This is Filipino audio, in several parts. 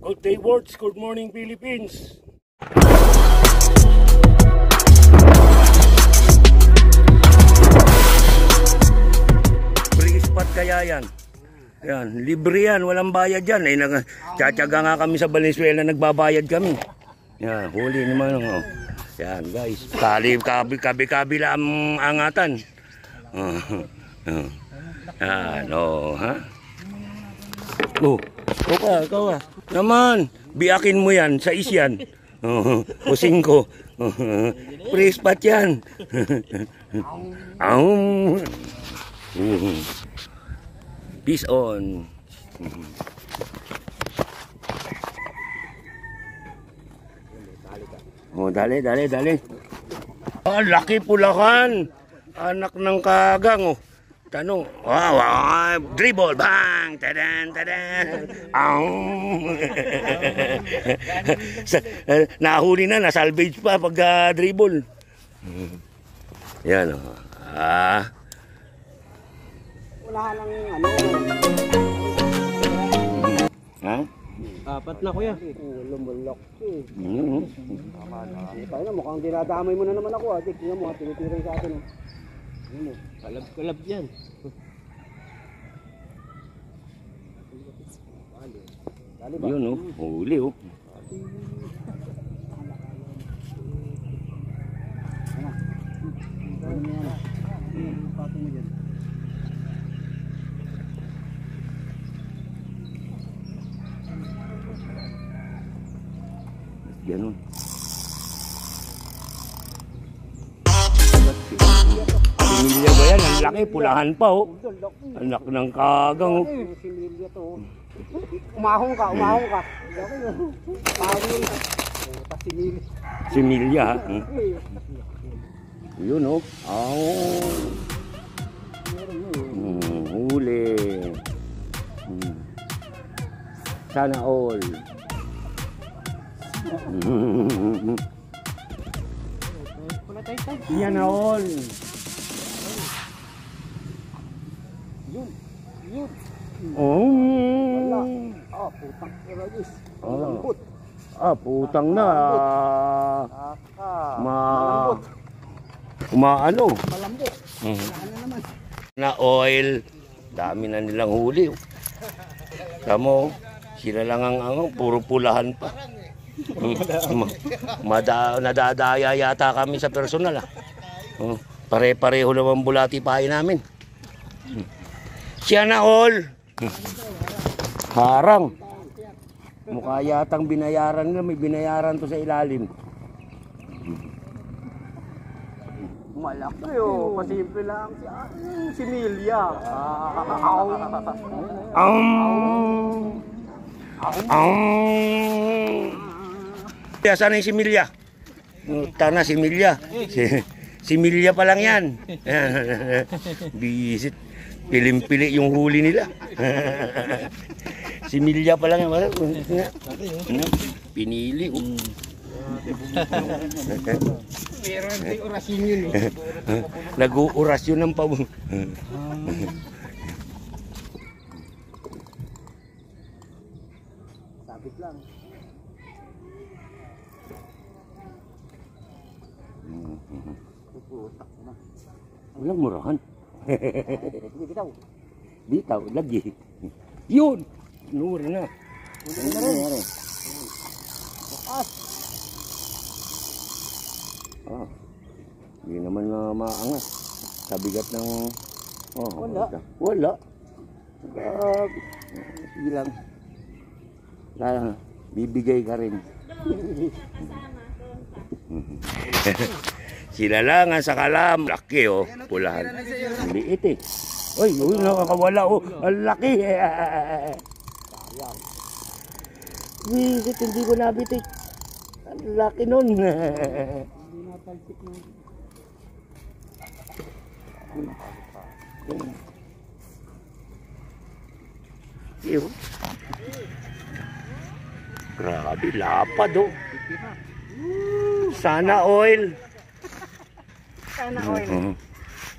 Good day, words. Good morning, Philippines. Free spot kaya yan. Yan, libre yan, walang bayad yan. Tsatsaga nga kami sa Valenzuela, nagbabayad kami. Yan, huli naman. Oh. Yan, guys. Kabi-kabila ang angatan. Yan, oh, ha? Oh, ikaw ah. Naman, biakin mo yan, sa isyan. O 5. Free spot yan. Peace on. Oh, dali. Ah, laki pulakan. Anak ng kagang, oh. Tanong. Wow, dribble, bang, tadan. Nahuli na, nasalvage pa pag dribble. Yan, oh. Wala lang ano. Ha? Apat na kuya. Lumulok eh. Tayo na, mukhang dinadamay mo na naman ako ah. Tingnan mo, tinitirin sa atin. Kalab yan. Yun oh, huli oh. Ganun. Similya ba yan? Ang laki, pulahan pa oh. Anak ng kagang oh. Similya to. Umahong ka. Similya ha. Yun oh. Huli. Sana all. Yan na all. Yun. Wala. Putang kiragis. Lambot. Putang na. Maano. Malambot. Naman. Na oil. Dami na nilang huli. Tamo, sila lang ang puro pulahan pa. Nadadaya yata kami sa personal. Pare-pareho naman bulati pahay namin. Siya na all. Harang. Mukha yatang binayaran nila. May binayaran to sa ilalim. Malaki oh. Pasimple lang. Si Milya. Sana yung si Milya. Tana si Milya. Si Milya pa lang yan. Bisit. Pilim-pili yung huli nila. Si Milya pa lang yan. Pinili. Pero hindi orasyon yun eh. Nag-uurasyon ng pabong. Sabit lang. Walang murahan. Bitaw. Bitaw, lagi. Yun! Nura na. Hindi naman na maangas. Sa bigat ng... Wala. Sige lang. Bibigay ka rin. Sila lang ang sakalam. Laki oh, pulahan. Liit eh. Uy, nakakawala oh. Ang laki. Wisit, hindi ko nabitik. Ang laki nun. Grabe, lapad oh. Sana oil. Sana oil.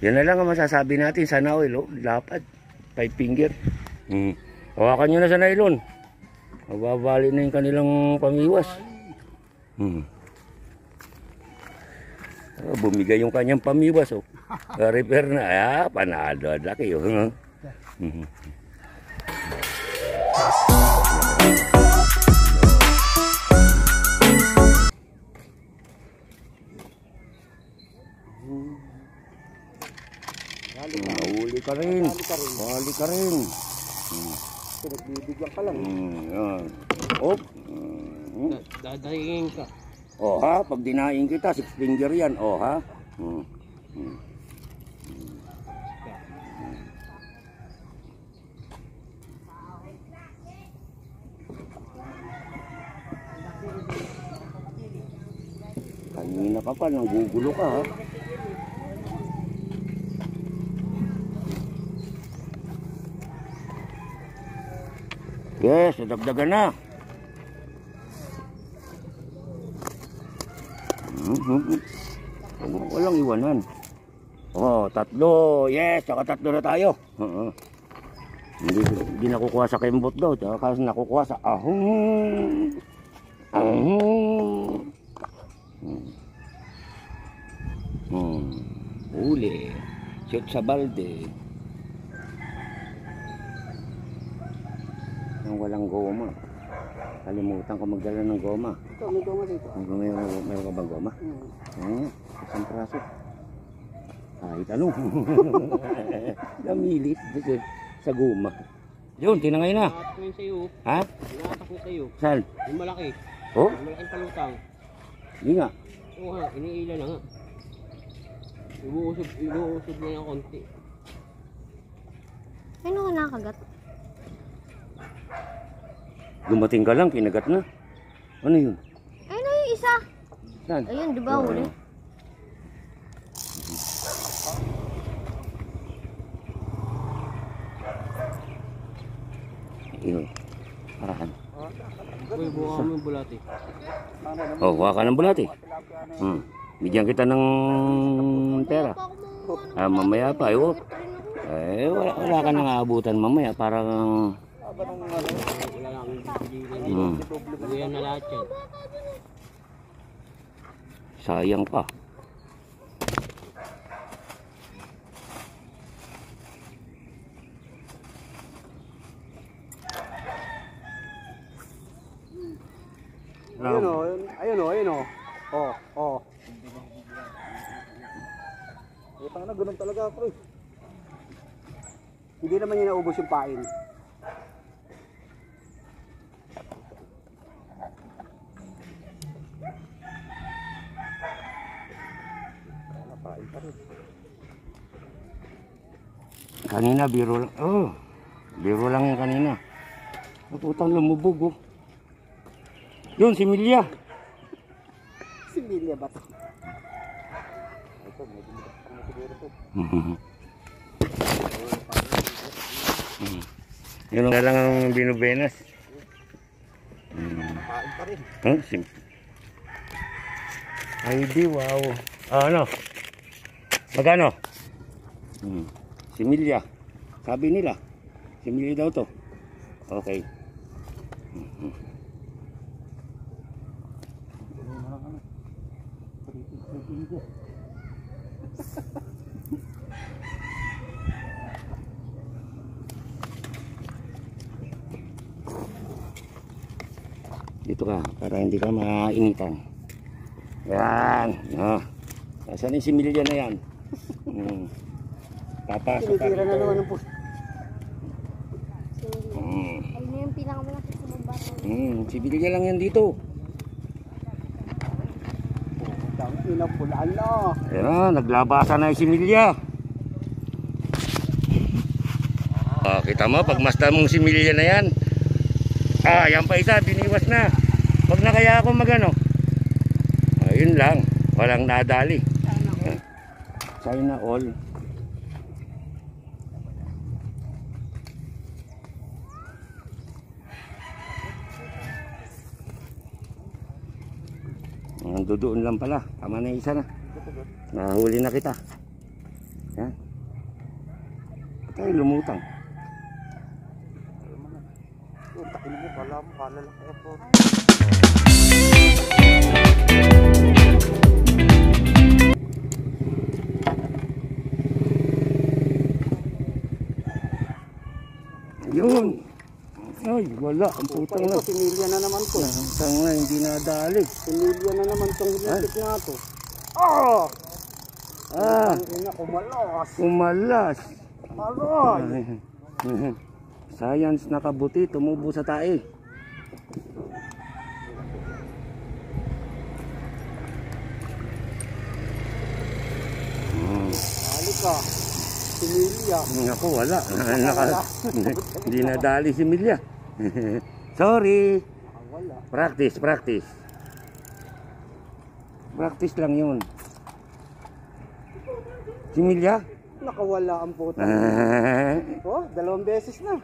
Yan na lang ang masasabi natin. Sana oil oh. Lapad. 5 finger. Hawakan nyo na sa nylon. Mababali na yung kanilang pamiwas. Bumigay yung kanyang pamiwas. Oh. Repair na. Panalo. Laki yun. Huli ka rin. Huli ka rin. Pinagbibigyan ka lang. Yan. Op. Dadahingin ka. Oh ha, pag dinaing kita, 6 finger yan. Oh ha. Kanina ka pa, nanggugulo ka ha. Yes, nadagdagan na. Walang iwanan. Oh, 3. Yes, saka 3 na tayo. Hindi nakukuha sa kembot daw. Kasi nakukuha sa ahong. Huli. Shoot sa balde. Ang walang goma. Kalimutan ko magdala ng goma. Ito, may goma dito. Mayroon ka bang goma? Isang praso. Kahit ano. Namilit sa goma. Yun, tinangay na. Nakatap ko yun sa'yo. Ha? Nakatap ko sa'yo. Saan? Yung malaki. Oh? Yung malaking palutang. Hindi nga. Oo nga, iniila na nga. Ibuusog na yung konti. Ano ka nakagat? Dumating ka lang, kinagat na. Ano yun? Ayun na yung isa. Saan? Ayun, di ba huli? Yun. Parahan. Uy, buka mo yung bulati. Oh, huwa ka ng bulati. Bigyan kita ng pera. Mamaya pa, ayo. Wala ka nang aabutan mamaya. Parang... Wala lang ang Buyan na lahat yan. Sayang pa. Ayun o, ayun o. Oh. Utang na, ganun talaga ako. Hindi naman niya naubos yung pain. Kanina, biro lang. Oh, biro lang yung kanina. Utang lumubog, oh. Yun, si Milya. Si Milya ba ito? Ito, medyo na siguro ito. Yun nga lang ang binubenas. Pain pa rin. Ay, di, wow. Ano? Magkano? Si Milya. Sabi nila. Si Milya daw to. Okay. Dito ka, para hindi ka mainitan. Yan. Saan yung si Milya na yan? Papasok ka. Tinitira na naman ng puso. Ayun na yung pinakamalaki sa baba. Si Milya lang yan dito. Ang pinapulaan na. Ayan, naglabasan na yung si Milya. Kita mo, pagmasta mong si Milya na yan. Yan pa isa, biniwas na. Wag na kaya ako magano. Ayun lang, walang nadali. Sana all. Nandoon lang pala. Tama na isa na. Nahuli na kita. Yan. Tayo lumutang. Sakin mo, kala mo, kalalaki po. Yun. Ay, wala. Ang putang na. Ito, similya na naman to. Putang na, hindi nadali. Similya na naman tong hilatik na to. Oh! Ah, Ang ina, kumalas. umalas. Aray! Science nakabuti, tumubo sa tae. Halika. Similya. Ako, wala. Hindi nadali si Milya. Sorry. Wala. Practice, practice. Practice lang yun. Si Milya? Nakawala ang puta. Oh, 2 beses na.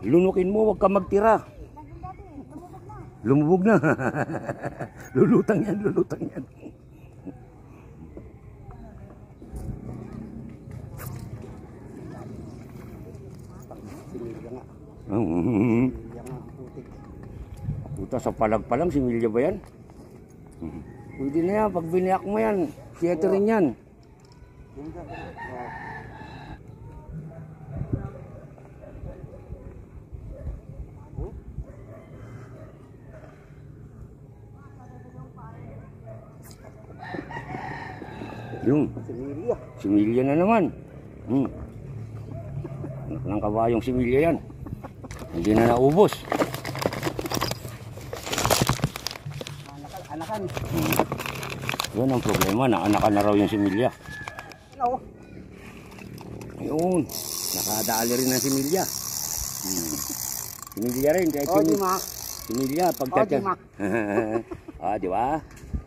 Lunukin mo, huwag ka magtira. Lumubog na. Lulutang yan, lulutang yan. Similya nga. Similya nga ang putik. Puta, sa palag pa lang, si Milya ba yan? Pwede na yan, pag biniyak mo yan, theater rin yan. Yung, Similya. si Milya na naman. Anak ng kabayong si Milya yan. Hindi na naubos. Anakan. Yan ang problema, naanakan na raw yung si Milya. No. Ayun, nakadali rin ng si Milya. Si Milya rin, kahit Oh, di ma. si Milya, Oh, di ma. Di ba?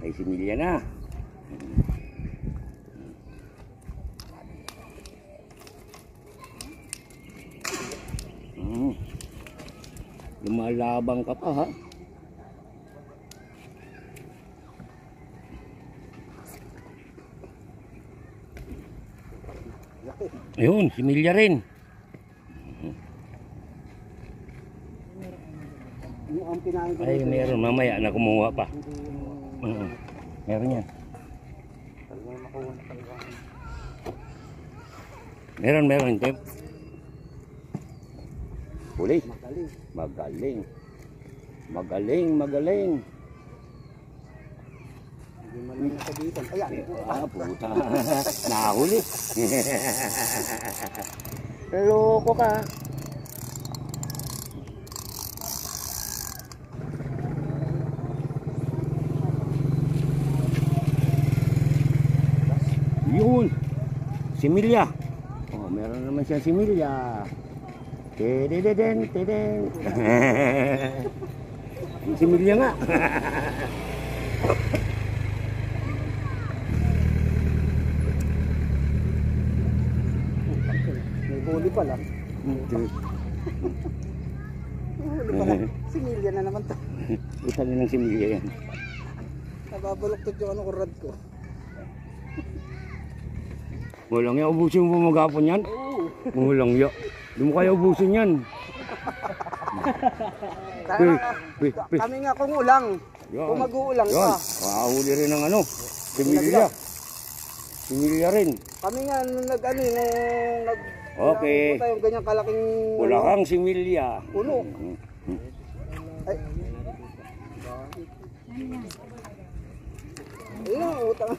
Ay si Milya na. Lumalabang ka pa, ha? Ayun, si Milya rin. Yung ang kinain ko. Ay, meron. Mamaya na kumuha pa. Meron yan. Meron. Tep. Huli. Magaling. Magaling. Hindi man lang nakabitan. Ayan. Puta. Nahuli. Loko ka. Yun. Si Milya. Oh, meron naman siya si Milya. Tededen. Si Milya nga. May huli pala. Huli pala. Similya na naman to. Utang ng si Milya yan. Nababaloktot yung ano ko rad ko. Walang ya, ubusin mo maghapon yan? Oo. Walang ya. Hindi mo kaya ubusin yan. Kami nga kung ulang. Yan. Kung mag-uulang Yan. ka. Mahuli rin ng ano. Si Milya. Si Milya rin. Kami nga nung nag-ano nung nag... Okay. Puta yung ganyang kalaking... Wala kang si Milya. Puno. Ay. Ayun ang utang.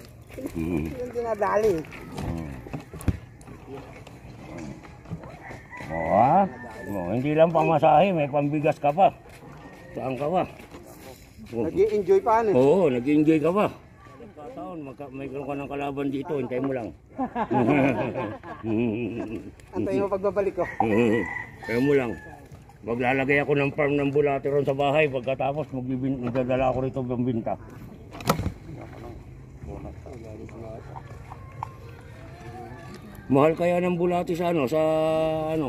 Yung dinadali. Oo, hindi lang pamasahe, may pambigas ka pa. Saan ka pa? Nag-i-enjoy pa ano? Oo, nag-enjoy ka pa. Taon, mayroon ka ng kalaban dito, hintay mo lang. Antayin mo pagbabalik ko. Kaya mo lang. Maglalagay ako ng farm ng bulate ron sa bahay. Pagkatapos, magdadala ako rito pambinta. Mahal kaya ng bulate sa ano? Sa ano?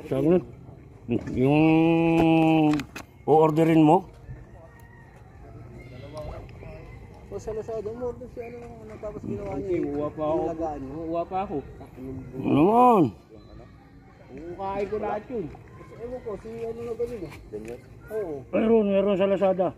Sa ano? Yung o-orderin mo? O sa Lazada mo, order siya ano tapos ginawa niya. Uwa pa ako. Uwa pa ako. Ano naman? Kukain ko lahat yun. Ewan ko, si ano na ganun eh. Ganyan? Oo. Meron sa Lazada.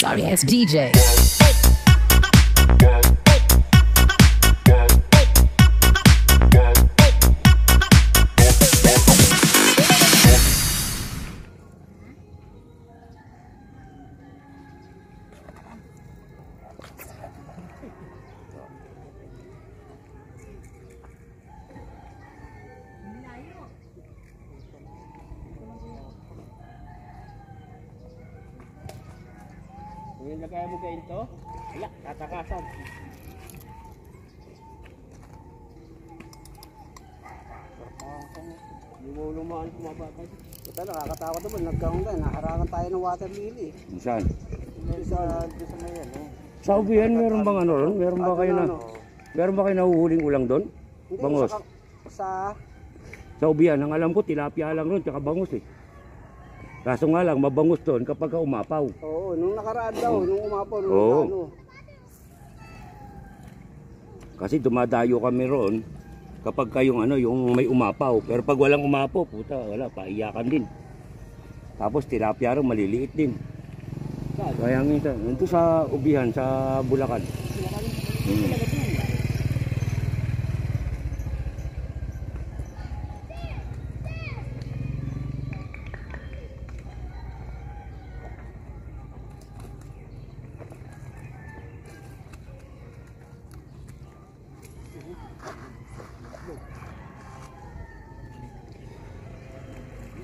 Sorry ass DJ. Kung yung lagay mo kayo ito, wala, tatakasan. Lumulumaan kumabata. Ito nakakatakot naman, nagkaroon tayo, nakarangan tayo ng water lily. Saan? Sa may yan, eh. Sa ubihan, meron bang ano ron? Meron ba kayo nahuhuling ulang doon? Hindi, Bangos? sa Sa ubihan, ang alam ko, tilapia lang ron, tsaka bangus eh. Kaso nga lang, mabangus doon kapag umapaw. oo, nung nakaraan daw, nung umapaw, nung Oo. ano. Kasi dumadayo kami ron kapag kayong ano, yung may umapaw. Pero pag walang umapaw, puta, wala, paiyakan din. Tapos tilapia ron, maliliit din. Kaya minsan, nandito sa ubihan, sa Bulacan.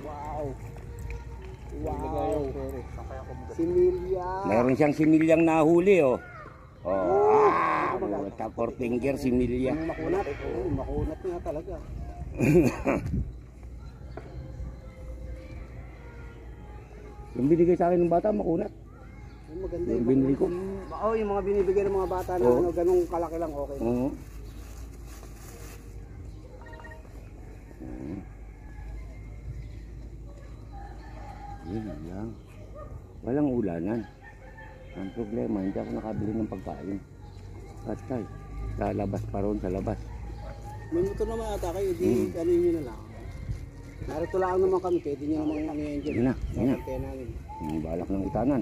Wow. Wow. Similya. Meron siyang similyang nahuli, oh. Oh, four finger similya. Yung makunat. Oo, makunat nga talaga. Yung binigay sa akin ng bata, makunat. Yung maganda Yung binili ko. Oo, yung mga binibigay ng mga bata na Oo. ano, ganung kalaki lang, okay. Oo. Yun lang. Walang ulanan. Ang problema, hindi ako nakabili ng pagkain. Patay. Sa labas pa ron, sa labas. May motor naman ata kayo, di ano yun na lang. Narito lang naman kami, pwede nyo naman ang engine. Yun na, yun na. Kaya namin. Ang balak ng itanan.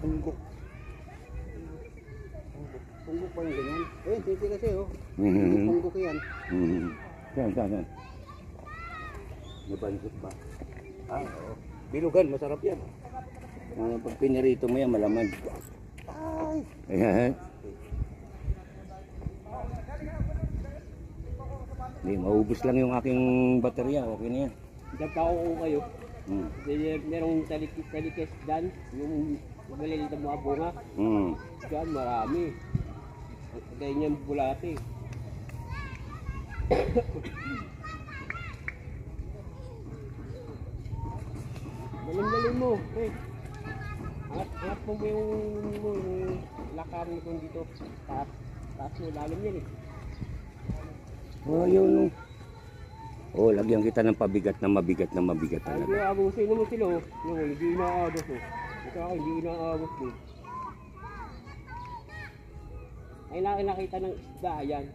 Punggok. Punggok pa yung ganyan. Eh, titi kasi oh. Mhm. Punggok yan. Saan? Nabansot ba? Ah, oo. Bilugan, masarap yan. Pag pinirito mo yan, malaman. Ay! Ayan. Hindi, maubos lang yung aking baterya. Okay na yan. Isang tao ko kayo. Hmm. Merong talikis dyan. Yung maliliit na mga bunga. Hmm. Diyan marami. Kaya niyan bulate. Dalim mo. Eh. Angat mo yung lakaran mo dito. Taas mo, lalim yan eh. Oh, yun. Oh, lagyan kita ng pabigat na mabigat Ay, talaga. abusin naman sila oh. Yung hindi inaabos oh. Ito ako hindi inaabos eh. Ay nakita ng isda yan.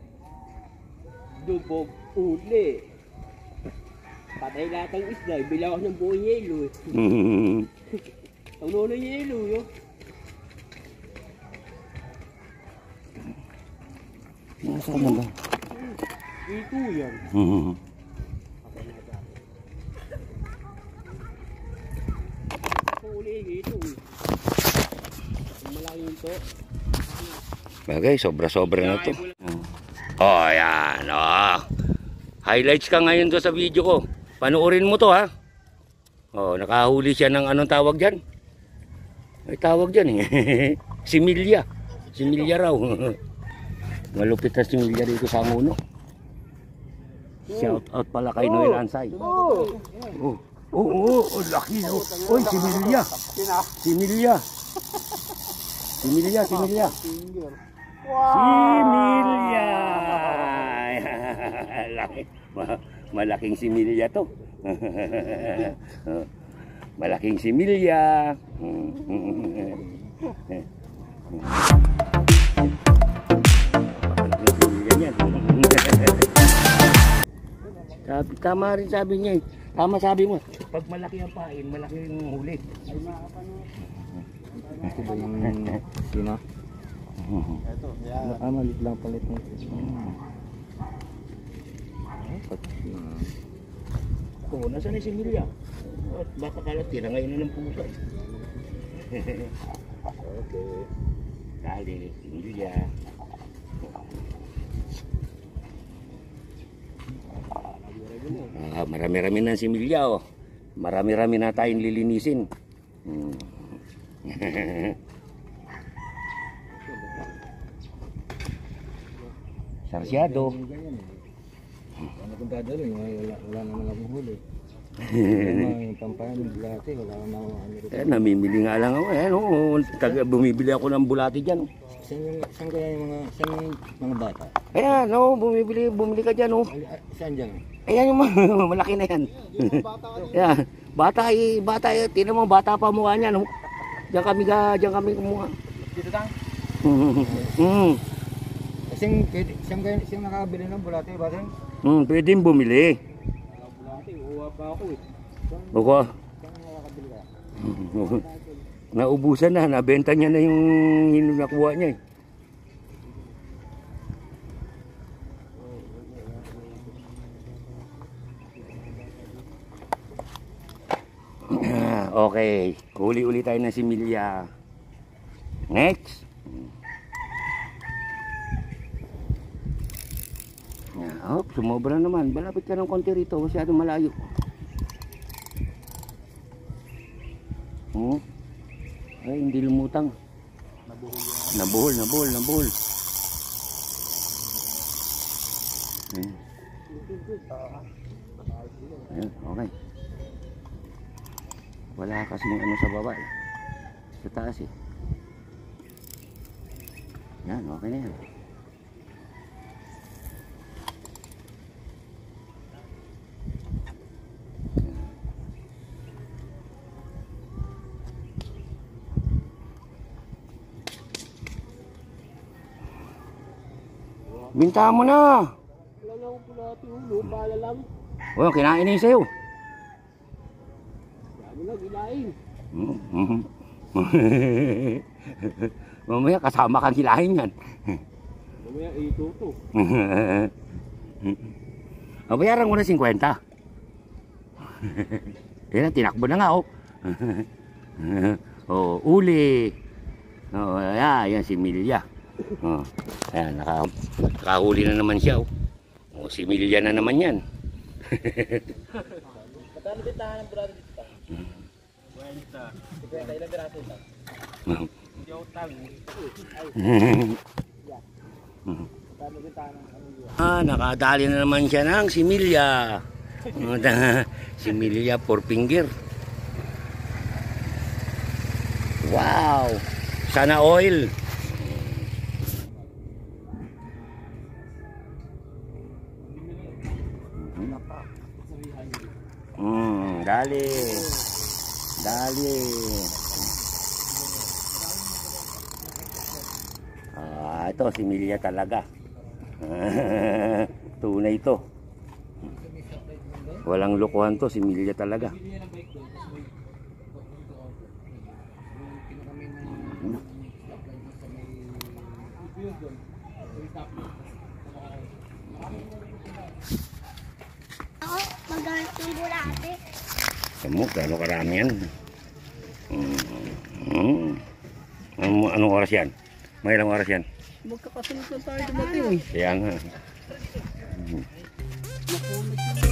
Dubog uli. Patay lahat ng isda, bilaw ng buong yelo eh. Tawlo ng yelo yun. Nasaan na ba? Ito yan. Uli ito eh. Malaki ito. Bagay, sobra-sobra na to. Oh, yan. Oh. Highlights ka ngayon to sa video ko. Panoorin mo to ha. Oh, nakahuli siya ng anong tawag dyan? Ay tawag dyan eh. Similya. Similya raw. Malupit na similya dito sa Muno. Shout out pala kay Noel Ansay. Oo, laki. Oy, similya. Similya. Similya. Similya. Laki. Malaking similya to. Malaking similya. Tama rin sabi niya eh. Tama sabi mo. Pag malaki ang pain, malaki yung huli. Ito ba yung sina? Ito, yan. Malit lang palit mo. Oo, nasa na si Milya? Baka kalat, tinangay na ng pusa. Okay. Dali, si Milya. Marami-rami na si Milya, oh. Marami-rami na tayong lilinisin. Sarsyado. Ano kung dadalhin? Wala naman akong huli. Yung pampayan ng bulate, wala naman ako. Namimili nga lang ako. Bumibili ako ng bulati dyan. Saan kaya yung mga bata? Ayan, bumili ka dyan. Saan dyan? Ayan yung malaki na yan. Ayan, bata, tinan mo, bata pa mukha niya. Diyan kami kumuha. Dito tang? Siyang nakabili ng bulate, ba din? Pwedeng bumili. Bulate, uwa pa ako eh. Bako. Siyang nakabili ka? Naubusan na, nabenta niya na yung nakuha niya eh. Okay, uli tayo na si Milya. Next. Sumobra naman. Balapit ka ng konti rito, masyadong malayo. Ay, hindi lumutang. Nabuhol. Ayan, okay. Wala kasing ano sa baba eh. Sa taas eh. Yan, okay na yan. Binta mo na. Wala na akong bulate, lupa na lang. Oh, kinain na yun sa'yo. Dami na, gilain. Mamaya kasama kang hilahin yan. Mamaya ituto. Bayaran ko na 50. Yan, tinakbo na nga oh. Oh, uli. Oh, yan si Milya. Oh, ayan, nakahuli na naman siya oh. Oh, si Milya na naman yan. Patalo din tahan ng bulate dito. 50. 50, ilang piraso ito? Hindi ako tango. Patalo din tahan ng Nakadali na naman siya ng si Milya. Si Milya 4 finger. Wow! Sana oil. Dali. Ito si Milya talaga. Tunay to. Walang lokohan to, si Milya talaga. Ako, magalit yung bulate. Kamu, gano'ng karami yan? Anong oras yan? May ilang oras yan? magkakasunod na tayo dumating eh. Kaya nga. Nakunit na.